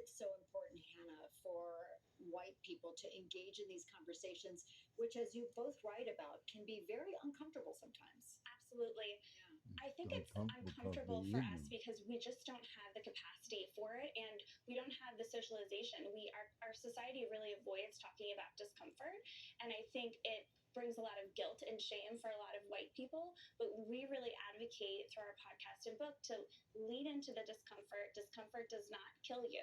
it's so important, Hannah, for white people to engage in these conversations, which, as you both write about, can be very uncomfortable sometimes? Absolutely. Yeah. I It's think it's uncomfortable because uncomfortable they're for us ignorant. because we just don't have the capacity for it and we don't have the socialization. Our society really avoids talking about discomfort, and I think it brings a lot of guilt and shame for a lot of white people, but we really advocate through our podcast and book to lean into the discomfort. Discomfort does not kill you.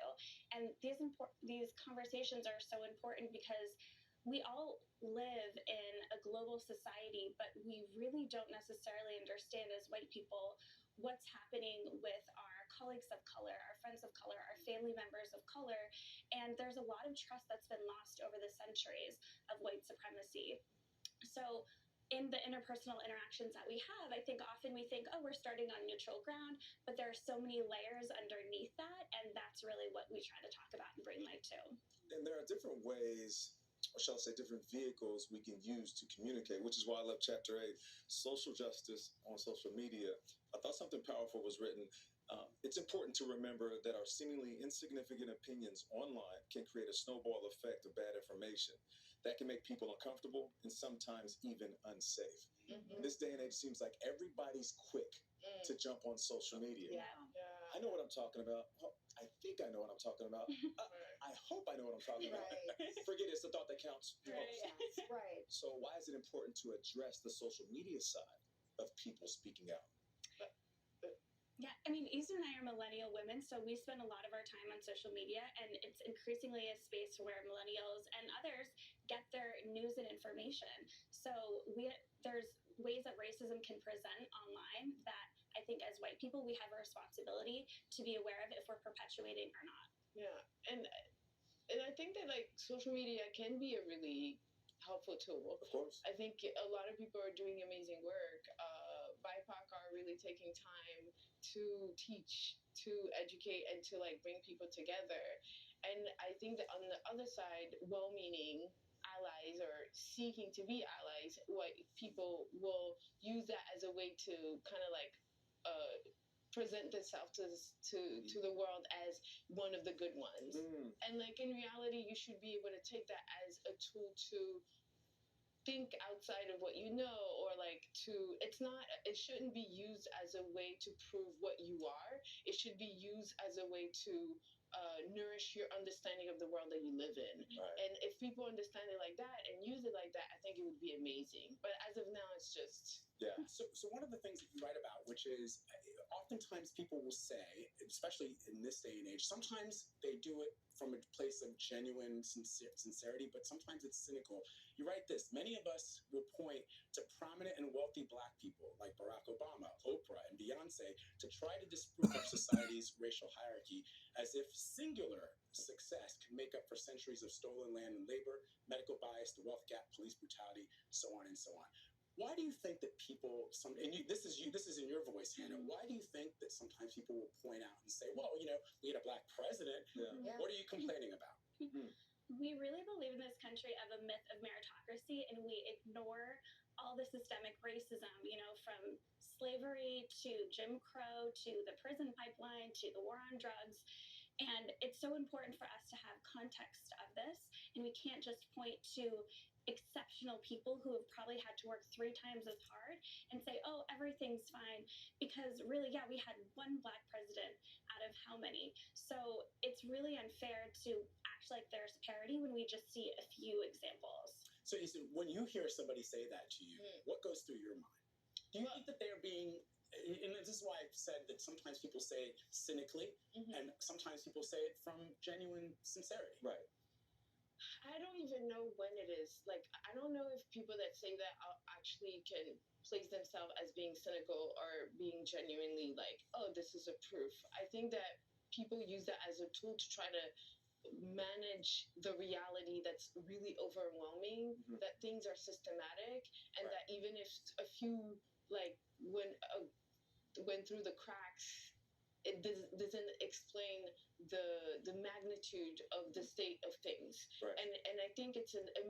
And these conversations are so important because we all live in a global society, but we really don't necessarily understand as white people what's happening with our colleagues of color, our friends of color, our family members of color. And there's a lot of trust that's been lost over the centuries of white supremacy. So, in the interpersonal interactions that we have, I think often we think, oh, we're starting on neutral ground, but there are so many layers underneath that. And that's really what we try to talk about and bring light to. And there are different ways, or shall I say, different vehicles we can use to communicate, which is why I love Chapter 8, Social Justice on Social Media. I thought something powerful was written. It's important to remember that our seemingly insignificant opinions online can create a snowball effect of bad information that can make people uncomfortable and sometimes even unsafe. Mm-hmm. In this day and age, it seems like everybody's quick to jump on social media. Yeah. I know what I'm talking about. Well, I think I know what I'm talking about. I hope I know what I'm talking about. Right. Forget it, it's the thought that counts. Right. Yes, right. So why is it important to address the social media side of people speaking out? Yeah, I mean, Issa and I are millennial women, so we spend a lot of our time on social media, and it's increasingly a space where millennials and others get their news and information. So there's ways that racism can present online that I think as white people we have a responsibility to be aware of if we're perpetuating or not. Yeah, and I think that like social media can be a really helpful tool. Of course. I think a lot of people are doing amazing work. BIPOC are really taking time to teach, to educate, and to like bring people together. And I think that on the other side, well-meaning allies or seeking to be allies, white people will use that as a way to kind of like present themselves to the world as one of the good ones. And like in reality, you should be able to take that as a tool to think outside of what you know, or like it shouldn't be used as a way to prove what you are. It should be used as a way to nourish your understanding of the world that you live in. Right. And if people understand it like that and use it like that, I think it would be amazing. But as of now, it's just... Yeah. So one of the things that you write about, which is oftentimes people will say, especially in this day and age, sometimes they do it from a place of genuine sincerity, but sometimes it's cynical. You write this: many of us will point to prominent and wealthy Black people like Barack Obama, Oprah, and Beyonce to try to disprove of society's racial hierarchy, as if singular success can make up for centuries of stolen land and labor, medical bias, the wealth gap, police brutality, so on and so on. Why do you think that people, this is in your voice, Hannah, why do you think that sometimes people will point out and say, well, we had a Black president. Yeah. What are you complaining about? We really believe in this country of a myth of meritocracy, and we ignore all the systemic racism, from slavery to Jim Crow to the prison pipeline to the war on drugs. And it's so important for us to have context of this, and we can't just point to exceptional people who have probably had to work 3 times as hard and say, oh, everything's fine, because really, yeah, we had one Black president out of how many? So it's really unfair to act like there's parity when we just see a few examples. So when you hear somebody say that to you, what goes through your mind? Do you think that they're being, and this is why I've said that sometimes people say it cynically, and sometimes people say it from genuine sincerity. Right. I don't even know when it is. Like, I don't know if people that say that actually can place themselves as being cynical or being genuinely like, oh, this is a proof. I think that people use that as a tool to try to manage the reality that's really overwhelming, that things are systematic, and that even if a few, like, went through the cracks, it doesn't explain the magnitude of the state of things. Right. And I think it's a